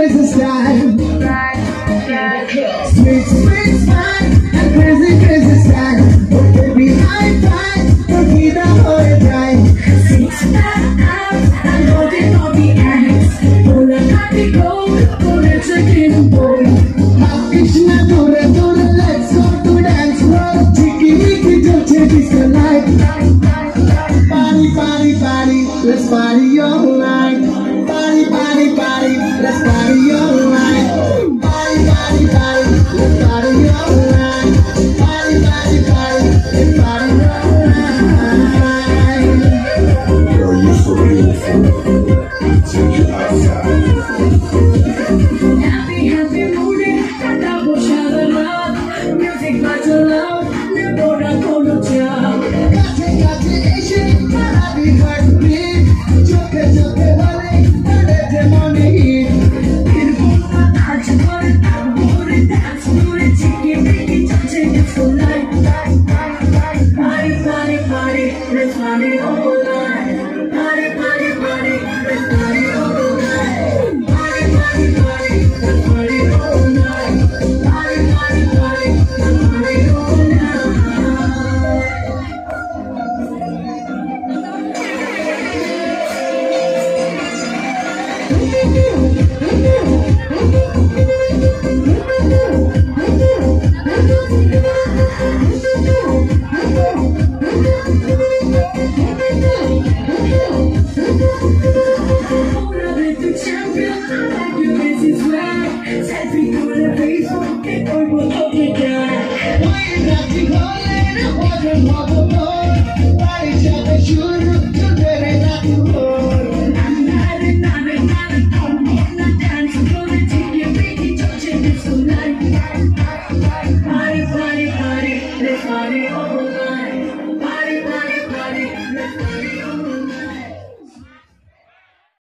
crazy style. Sweet, sweet smile and crazy, crazy style. Oh baby, high five, forget the whole time. Six pack abs and body body ass. Pull a happy go, pull a chicken boy. Krishna, dura, dura, let's go to dance floor. Chicky, wicky, dolce, disco light. Party, party, party, let's party all night. Party, party, party, let's party all night. Party, party, party, let's party all night. Party, party, party, let's party all night. Girl, you're so beautiful. Take you outside. Happy, happy mood, kata boşa love. Music but to love, ne bora kono cha. Gate, Asian, Marabi, heartbeat. Choke, choke, wale, nade, money. Irguna touch boy, amore dance, amore chicky wicky, dolce disco light. Party, party, party, let's party all night. Party, party, party, let's party all night. Party, party, party, let's party all night. Party, party, party, let's party all night. Why you not to go later? What